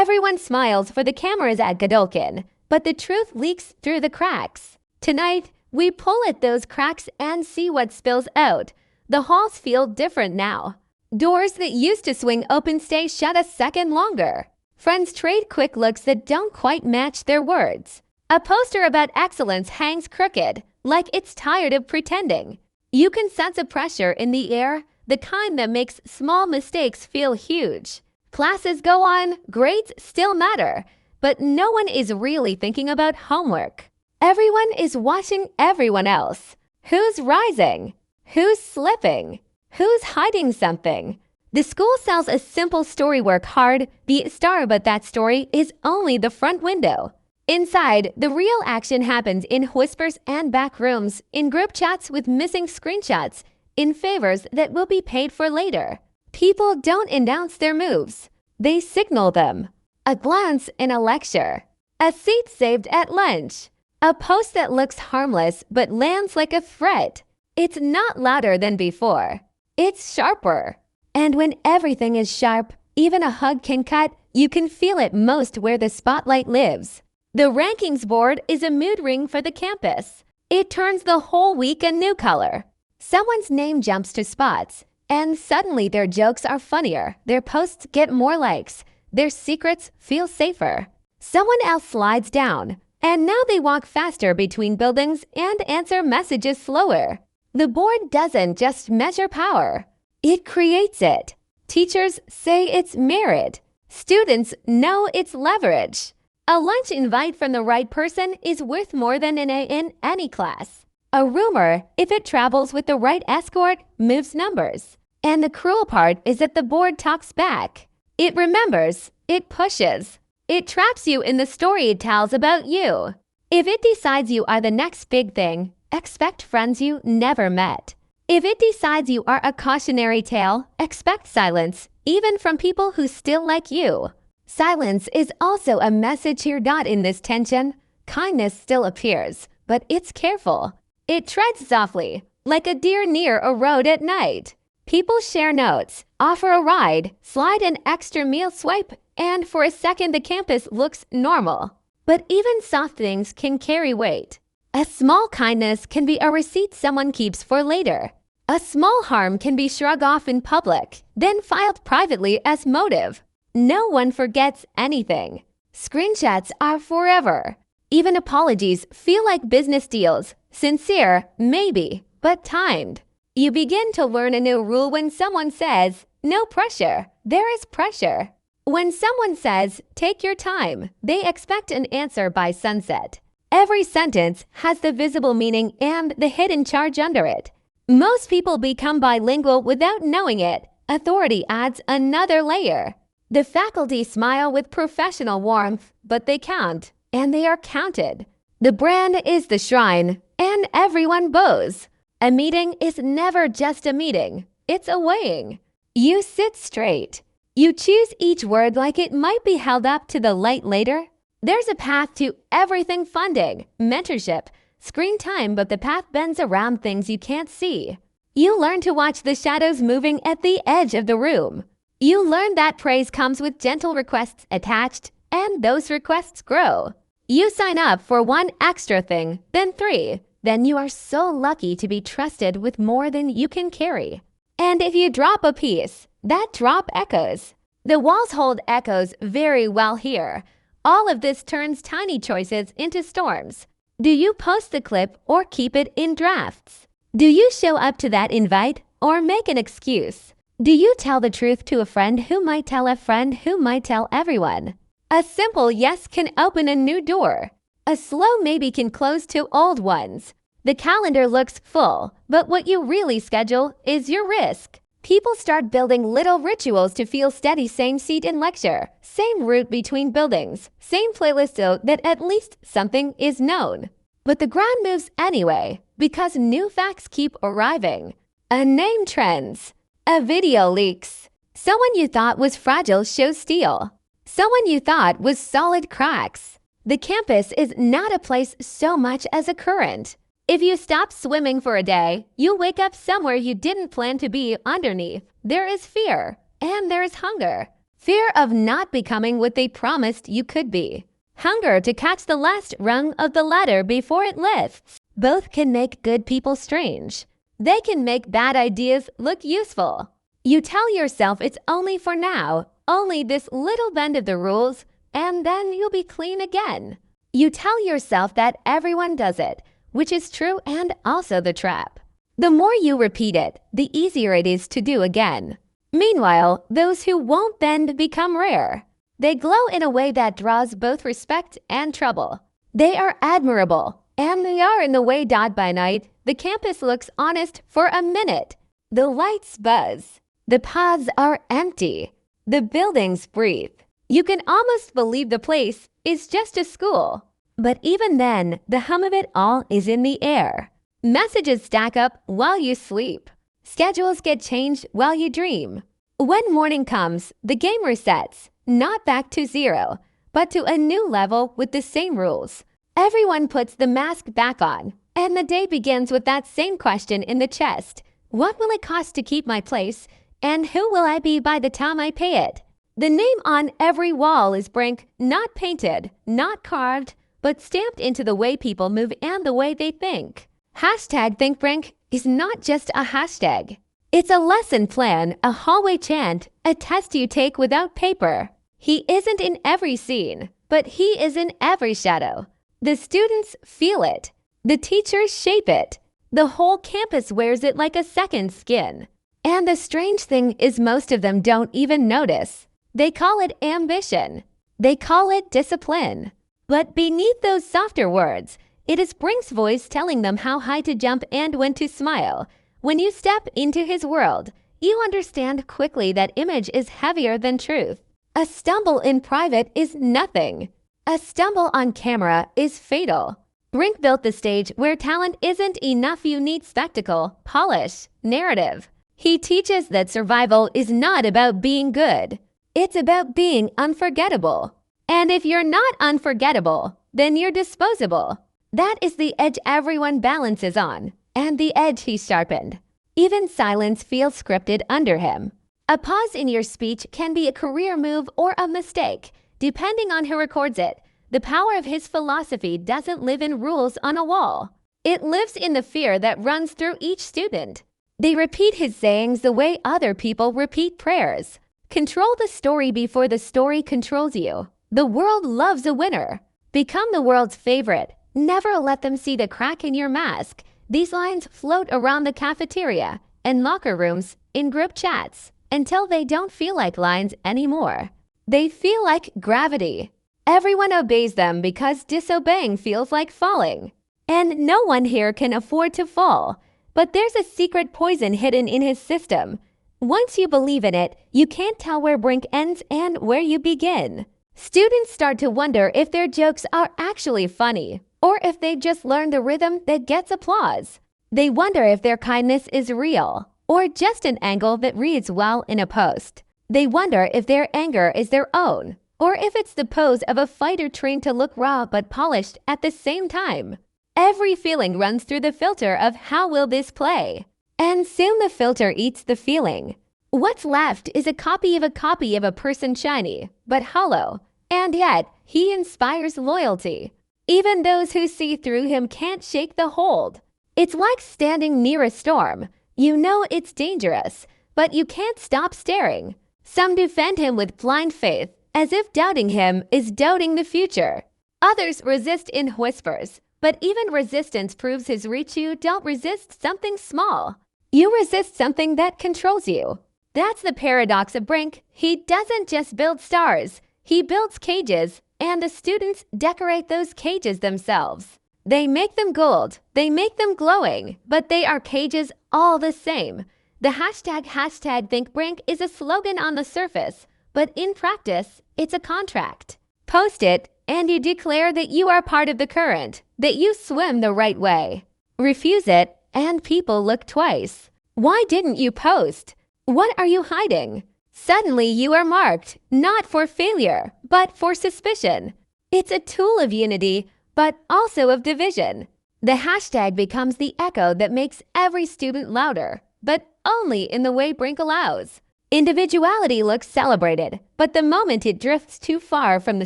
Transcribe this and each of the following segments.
Everyone smiles for the cameras at Godolkin, but the truth leaks through the cracks. Tonight, we pull at those cracks and see what spills out. The halls feel different now. Doors that used to swing open stay shut a second longer. Friends trade quick looks that don't quite match their words. A poster about excellence hangs crooked, like it's tired of pretending. You can sense a pressure in the air, the kind that makes small mistakes feel huge. Classes go on, grades still matter, but no one is really thinking about homework. Everyone is watching everyone else. Who's rising? Who's slipping? Who's hiding something? The school sells a simple story: work hard, be a star, but that story is only the front window. Inside, the real action happens in whispers and back rooms, in group chats with missing screenshots, in favors that will be paid for later. People don't announce their moves. They signal them. A glance in a lecture. A seat saved at lunch. A post that looks harmless but lands like a threat. It's not louder than before. It's sharper. And when everything is sharp, even a hug can cut. You can feel it most where the spotlight lives. The rankings board is a mood ring for the campus. It turns the whole week a new color. Someone's name jumps to spots, and suddenly their jokes are funnier, their posts get more likes, their secrets feel safer. Someone else slides down, and now they walk faster between buildings and answer messages slower. The board doesn't just measure power, it creates it. Teachers say it's merit. Students know it's leverage. A lunch invite from the right person is worth more than an A in any class. A rumor, if it travels with the right escort, moves numbers. And the cruel part is that the board talks back. It remembers, it pushes. It traps you in the story it tells about you. If it decides you are the next big thing, expect friends you never met. If it decides you are a cautionary tale, expect silence, even from people who still like you. Silence is also a message you're not in this tension. Kindness still appears, but it's careful. It treads softly, like a deer near a road at night. People share notes, offer a ride, slide an extra meal swipe, and for a second the campus looks normal. But even soft things can carry weight. A small kindness can be a receipt someone keeps for later. A small harm can be shrugged off in public, then filed privately as motive. No one forgets anything. Screenshots are forever. Even apologies feel like business deals. Sincere, maybe, but timed. You begin to learn a new rule when someone says, "No pressure." There is pressure. When someone says, "Take your time," they expect an answer by sunset. Every sentence has the visible meaning and the hidden charge under it. Most people become bilingual without knowing it. Authority adds another layer. The faculty smile with professional warmth, but they count, and they are counted. The brand is the shrine, and everyone bows. A meeting is never just a meeting. It's a weighing. You sit straight. You choose each word like it might be held up to the light later. There's a path to everything: funding, mentorship, screen time, but the path bends around things you can't see. You learn to watch the shadows moving at the edge of the room. You learn that praise comes with gentle requests attached, and those requests grow. You sign up for one extra thing, then 3. Then you are so lucky to be trusted with more than you can carry. And if you drop a piece, that drop echoes. The walls hold echoes very well here. All of this turns tiny choices into storms. Do you post the clip or keep it in drafts? Do you show up to that invite or make an excuse? Do you tell the truth to a friend who might tell a friend who might tell everyone? A simple yes can open a new door. A slow maybe can close two old ones. The calendar looks full, but what you really schedule is your risk. People start building little rituals to feel steady: same seat in lecture, same route between buildings, same playlist so that at least something is known. But the ground moves anyway, because new facts keep arriving. A name trends. A video leaks. Someone you thought was fragile shows steel. Someone you thought was solid cracks. The campus is not a place so much as a current. If you stop swimming for a day, you'll wake up somewhere you didn't plan to be underneath. There is fear, and there is hunger. Fear of not becoming what they promised you could be. Hunger to catch the last rung of the ladder before it lifts. Both can make good people strange. They can make bad ideas look useful. You tell yourself it's only for now, only this little bend of the rules, and then you'll be clean again. You tell yourself that everyone does it, which is true and also the trap. The more you repeat it, the easier it is to do again. Meanwhile, those who won't bend become rare. They glow in a way that draws both respect and trouble. They are admirable, and they are in the way that by night, the campus looks honest for a minute. The lights buzz. The paths are empty. The buildings breathe. You can almost believe the place is just a school. But even then, the hum of it all is in the air. Messages stack up while you sleep. Schedules get changed while you dream. When morning comes, the game resets, not back to zero, but to a new level with the same rules. Everyone puts the mask back on, and the day begins with that same question in the chest. What will it cost to keep my place, and who will I be by the time I pay it? The name on every wall is Brink, not painted, not carved, but stamped into the way people move and the way they think. #ThinkBrink is not just a hashtag. It's a lesson plan, a hallway chant, a test you take without paper. He isn't in every scene, but he is in every shadow. The students feel it. The teachers shape it. The whole campus wears it like a second skin. And the strange thing is most of them don't even notice. They call it ambition. They call it discipline. But beneath those softer words, it is Brink's voice telling them how high to jump and when to smile. When you step into his world, you understand quickly that image is heavier than truth. A stumble in private is nothing. A stumble on camera is fatal. Brink built the stage where talent isn't enough. You need spectacle, polish, narrative. He teaches that survival is not about being good. It's about being unforgettable. And if you're not unforgettable, then you're disposable. That is the edge everyone balances on, and the edge he sharpened. Even silence feels scripted under him. A pause in your speech can be a career move or a mistake, depending on who records it. The power of his philosophy doesn't live in rules on a wall. It lives in the fear that runs through each student. They repeat his sayings the way other people repeat prayers. Control the story before the story controls you. The world loves a winner. Become the world's favorite. Never let them see the crack in your mask. These lines float around the cafeteria, in locker rooms, in group chats, until they don't feel like lines anymore. They feel like gravity. Everyone obeys them because disobeying feels like falling. And no one here can afford to fall. But there's a secret poison hidden in his system. Once you believe in it, you can't tell where Brink ends and where you begin. Students start to wonder if their jokes are actually funny, or if they just learned the rhythm that gets applause. They wonder if their kindness is real, or just an angle that reads well in a post. They wonder if their anger is their own, or if it's the pose of a fighter trained to look raw but polished at the same time. Every feeling runs through the filter of how will this play? And soon the filter eats the feeling. What's left is a copy of a person shiny, but hollow, and yet he inspires loyalty. Even those who see through him can't shake the hold. It's like standing near a storm. You know it's dangerous, but you can't stop staring. Some defend him with blind faith, as if doubting him is doubting the future. Others resist in whispers, but even resistance proves his reach. You don't resist something small. You resist something that controls you. That's the paradox of Brink. He doesn't just build stars. He builds cages, and the students decorate those cages themselves. They make them gold, they make them glowing, but they are cages all the same. The hashtag ThinkBrink is a slogan on the surface, but in practice, it's a contract. Post it, and you declare that you are part of the current, that you swim the right way. Refuse it, and people look twice. Why didn't you post? What are you hiding? Suddenly you are marked, not for failure, but for suspicion. It's a tool of unity, but also of division. The hashtag becomes the echo that makes every student louder, but only in the way Brink allows. Individuality looks celebrated, but the moment it drifts too far from the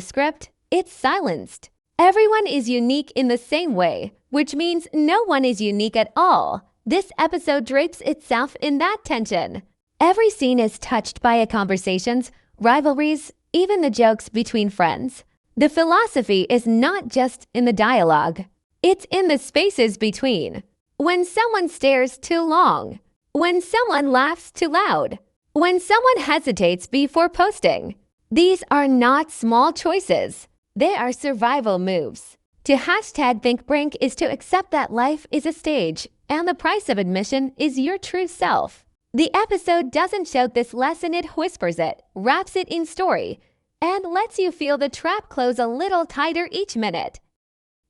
script, it's silenced. Everyone is unique in the same way, which means no one is unique at all. This episode drapes itself in that tension. Every scene is touched by conversations, rivalries, even the jokes between friends. The philosophy is not just in the dialogue. It's in the spaces between. When someone stares too long. When someone laughs too loud. When someone hesitates before posting. These are not small choices. They are survival moves. To #ThinkBrink is to accept that life is a stage, and the price of admission is your true self. The episode doesn't shout this lesson, it whispers it, wraps it in story, and lets you feel the trap close a little tighter each minute.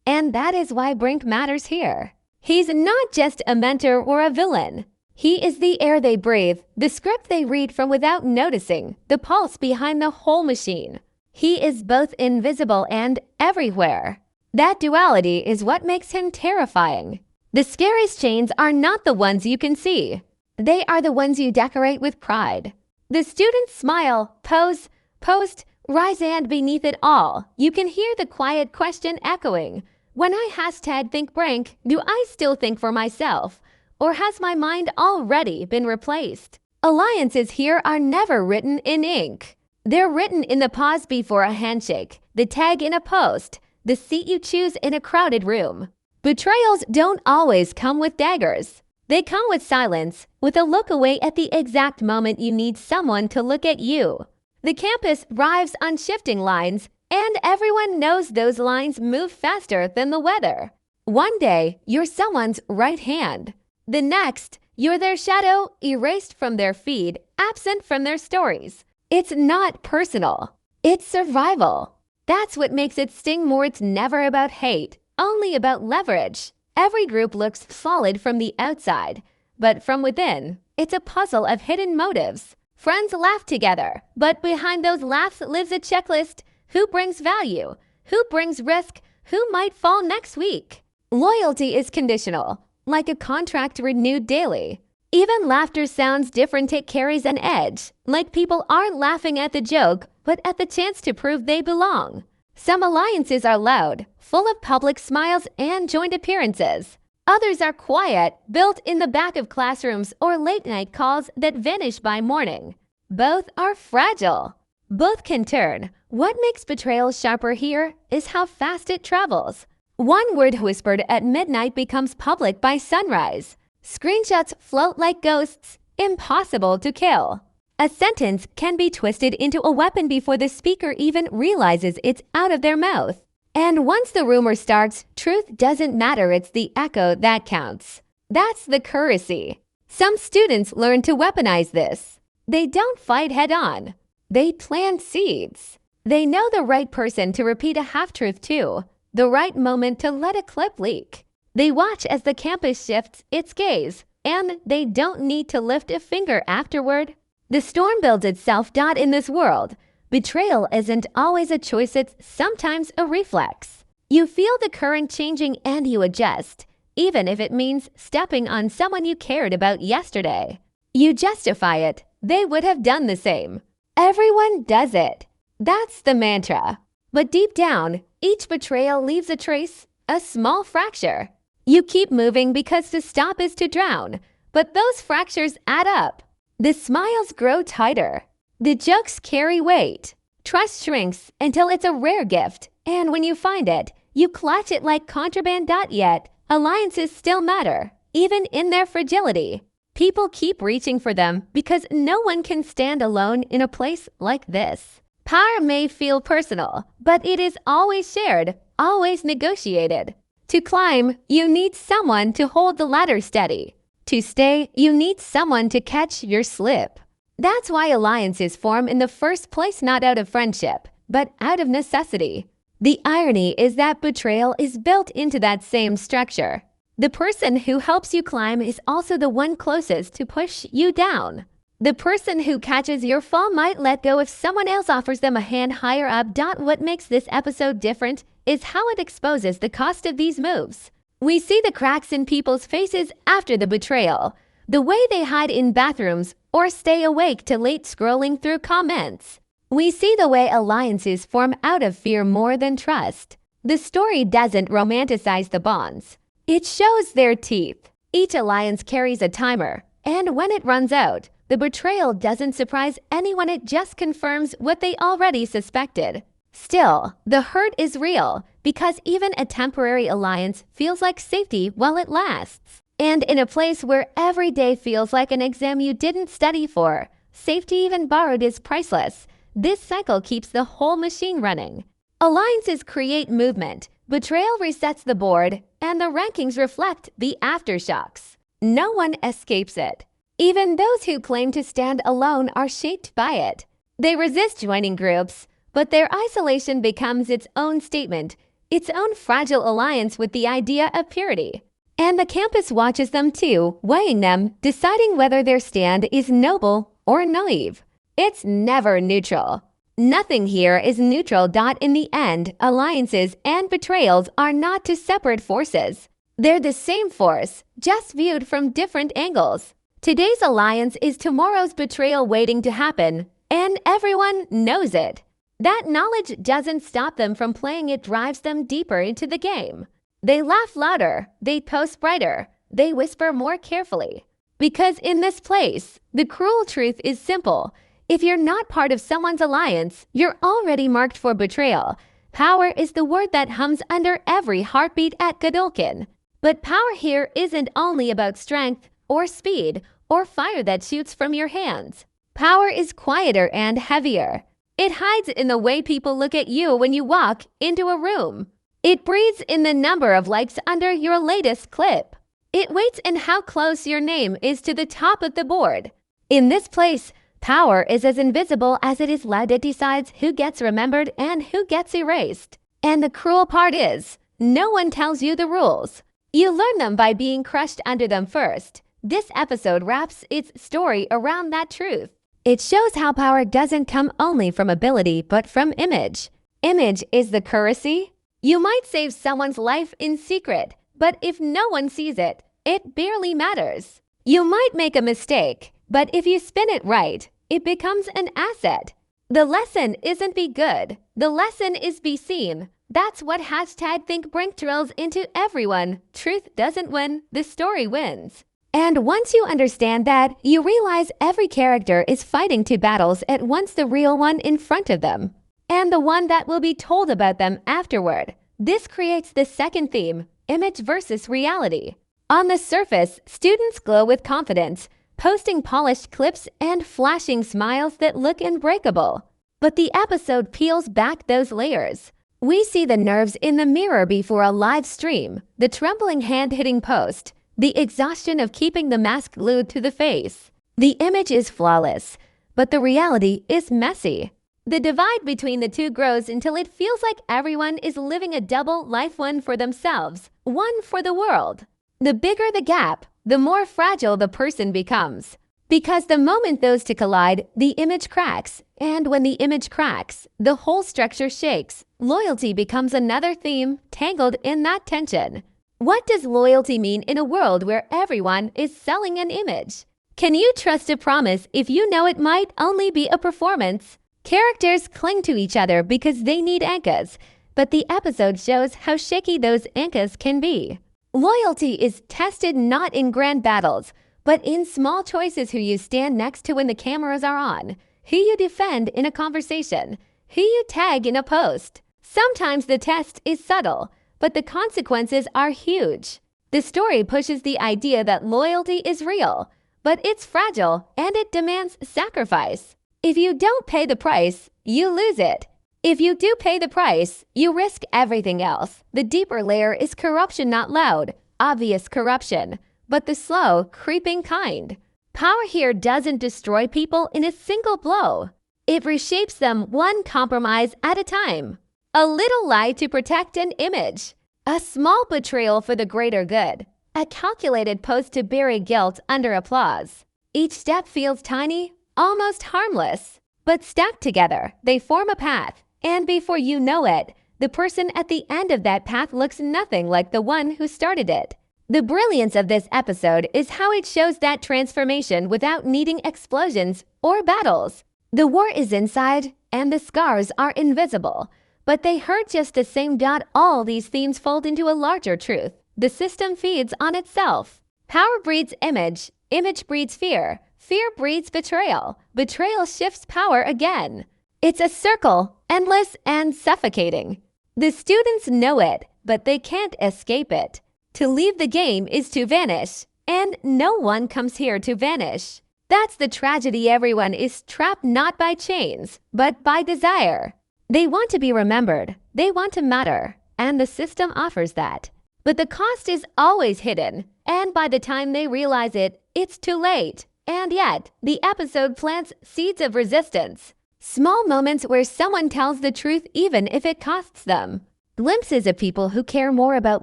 And that is why Brink matters here. He's not just a mentor or a villain. He is the air they breathe, the script they read from without noticing, the pulse behind the whole machine. He is both invisible and everywhere. That duality is what makes him terrifying. The scariest chains are not the ones you can see. They are the ones you decorate with pride. The students smile, pose, post, rise, and beneath it all, you can hear the quiet question echoing. When I #ThinkBrink, do I still think for myself? Or has my mind already been replaced? Alliances here are never written in ink. They're written in the pause before a handshake, the tag in a post, the seat you choose in a crowded room. Betrayals don't always come with daggers. They come with silence, with a look away at the exact moment you need someone to look at you. The campus thrives on shifting lines, and everyone knows those lines move faster than the weather. One day, you're someone's right hand. The next, you're their shadow, erased from their feed, absent from their stories. It's not personal. It's survival. That's what makes it sting more. It's never about hate, only about leverage. Every group looks solid from the outside, but from within, it's a puzzle of hidden motives. Friends laugh together, but behind those laughs lives a checklist. Who brings value? Who brings risk? Who might fall next week? Loyalty is conditional, like a contract renewed daily. Even laughter sounds different. It carries an edge, like people aren't laughing at the joke, but at the chance to prove they belong. Some alliances are loud, full of public smiles and joint appearances. Others are quiet, built in the back of classrooms or late-night calls that vanish by morning. Both are fragile. Both can turn. What makes betrayal sharper here is how fast it travels. One word whispered at midnight becomes public by sunrise. Screenshots float like ghosts, impossible to kill. A sentence can be twisted into a weapon before the speaker even realizes it's out of their mouth. And once the rumor starts, truth doesn't matter, it's the echo that counts. That's the currency. Some students learn to weaponize this. They don't fight head-on. They plant seeds. They know the right person to repeat a half-truth to, the right moment to let a clip leak. They watch as the campus shifts its gaze, and they don't need to lift a finger afterward. The storm builds itself. In this world, betrayal isn't always a choice, it's sometimes a reflex. You feel the current changing and you adjust, even if it means stepping on someone you cared about yesterday. You justify it. They would have done the same. Everyone does it. That's the mantra. But deep down, each betrayal leaves a trace, a small fracture. You keep moving because to stop is to drown, but those fractures add up. The smiles grow tighter. The jokes carry weight. Trust shrinks until it's a rare gift, and when you find it, you clutch it like contraband. Yet, alliances still matter, even in their fragility. People keep reaching for them because no one can stand alone in a place like this. Power may feel personal, but it is always shared, always negotiated. To climb, you need someone to hold the ladder steady. To stay, you need someone to catch your slip. That's why alliances form in the first place, not out of friendship, but out of necessity. The irony is that betrayal is built into that same structure. The person who helps you climb is also the one closest to push you down. The person who catches your fall might let go if someone else offers them a hand higher up. What makes this episode different is how it exposes the cost of these moves. We see the cracks in people's faces after the betrayal. The way they hide in bathrooms, or stay awake till late scrolling through comments. We see the way alliances form out of fear more than trust. The story doesn't romanticize the bonds. It shows their teeth. Each alliance carries a timer, and when it runs out, the betrayal doesn't surprise anyone, it just confirms what they already suspected. Still, the hurt is real because even a temporary alliance feels like safety while it lasts. And in a place where every day feels like an exam you didn't study for, safety even borrowed is priceless. This cycle keeps the whole machine running. Alliances create movement, betrayal resets the board, and the rankings reflect the aftershocks. No one escapes it. Even those who claim to stand alone are shaped by it. They resist joining groups, but their isolation becomes its own statement, its own fragile alliance with the idea of purity. And the campus watches them too, weighing them, deciding whether their stand is noble or naive. It's never neutral. Nothing here is neutral. In the end, alliances and betrayals are not two separate forces. They're the same force, just viewed from different angles. Today's alliance is tomorrow's betrayal waiting to happen, and everyone knows it. That knowledge doesn't stop them from playing, it drives them deeper into the game. They laugh louder, they post brighter, they whisper more carefully. Because in this place, the cruel truth is simple. If you're not part of someone's alliance, you're already marked for betrayal. Power is the word that hums under every heartbeat at Godolkin. But power here isn't only about strength or speed or fire that shoots from your hands. Power is quieter and heavier. It hides in the way people look at you when you walk into a room. It breathes in the number of likes under your latest clip. It waits in how close your name is to the top of the board. In this place, power is as invisible as it is loud. It decides who gets remembered and who gets erased. And the cruel part is, no one tells you the rules. You learn them by being crushed under them first. This episode wraps its story around that truth. It shows how power doesn't come only from ability but from image. Image is the currency. You might save someone's life in secret, but if no one sees it, it barely matters. You might make a mistake, but if you spin it right, it becomes an asset. The lesson isn't be good. The lesson is be seen. That's what #ThinkBrink drills into everyone. Truth doesn't win, the story wins. And once you understand that, you realize every character is fighting two battles at once, the real one in front of them, and the one that will be told about them afterward. This creates the second theme, image versus reality. On the surface, students glow with confidence, posting polished clips and flashing smiles that look unbreakable. But the episode peels back those layers. We see the nerves in the mirror before a live stream, the trembling hand hitting post, the exhaustion of keeping the mask glued to the face. The image is flawless, but the reality is messy. The divide between the two grows until it feels like everyone is living a double life, one for themselves, one for the world. The bigger the gap, the more fragile the person becomes. Because the moment those two collide, the image cracks. And when the image cracks, the whole structure shakes. Loyalty becomes another theme, tangled in that tension. What does loyalty mean in a world where everyone is selling an image? Can you trust a promise if you know it might only be a performance? Characters cling to each other because they need anchors, but the episode shows how shaky those anchors can be. Loyalty is tested not in grand battles, but in small choices: who you stand next to when the cameras are on, who you defend in a conversation, who you tag in a post. Sometimes the test is subtle, but the consequences are huge. The story pushes the idea that loyalty is real, but it's fragile and it demands sacrifice. If you don't pay the price, you lose it. If you do pay the price, you risk everything else. The deeper layer is corruption, not loud, obvious corruption, but the slow, creeping kind. Power here doesn't destroy people in a single blow. It reshapes them one compromise at a time. A little lie to protect an image. A small betrayal for the greater good. A calculated post to bury guilt under applause. Each step feels tiny, almost harmless. But stacked together, they form a path. And before you know it, the person at the end of that path looks nothing like the one who started it. The brilliance of this episode is how it shows that transformation without needing explosions or battles. The war is inside, and the scars are invisible, but they hurt just the same. All these themes fold into a larger truth. The system feeds on itself. Power breeds image, image breeds fear, fear breeds betrayal, betrayal shifts power again. It's a circle, endless and suffocating. The students know it, but they can't escape it. To leave the game is to vanish, and no one comes here to vanish. That's the tragedy. Everyone is trapped not by chains, but by desire. They want to be remembered, they want to matter, and the system offers that. But the cost is always hidden, and by the time they realize it, it's too late. And yet, the episode plants seeds of resistance. Small moments where someone tells the truth even if it costs them. Glimpses of people who care more about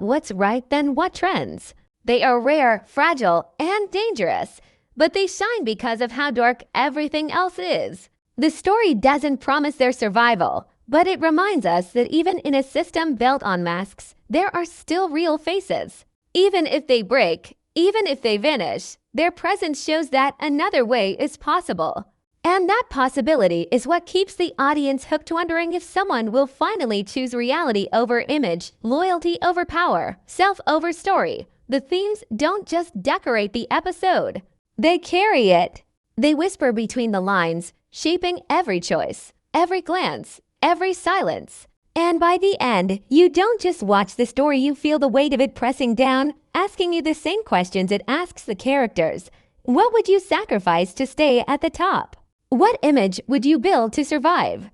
what's right than what trends. They are rare, fragile, and dangerous, but they shine because of how dark everything else is. The story doesn't promise their survival, but it reminds us that even in a system built on masks, there are still real faces. Even if they break, even if they vanish, their presence shows that another way is possible. And that possibility is what keeps the audience hooked, wondering if someone will finally choose reality over image, loyalty over power, self over story. The themes don't just decorate the episode. They carry it. They whisper between the lines, shaping every choice, every glance, every silence. And by the end, you don't just watch the story, you feel the weight of it pressing down, asking you the same questions it asks the characters. What would you sacrifice to stay at the top? What image would you build to survive?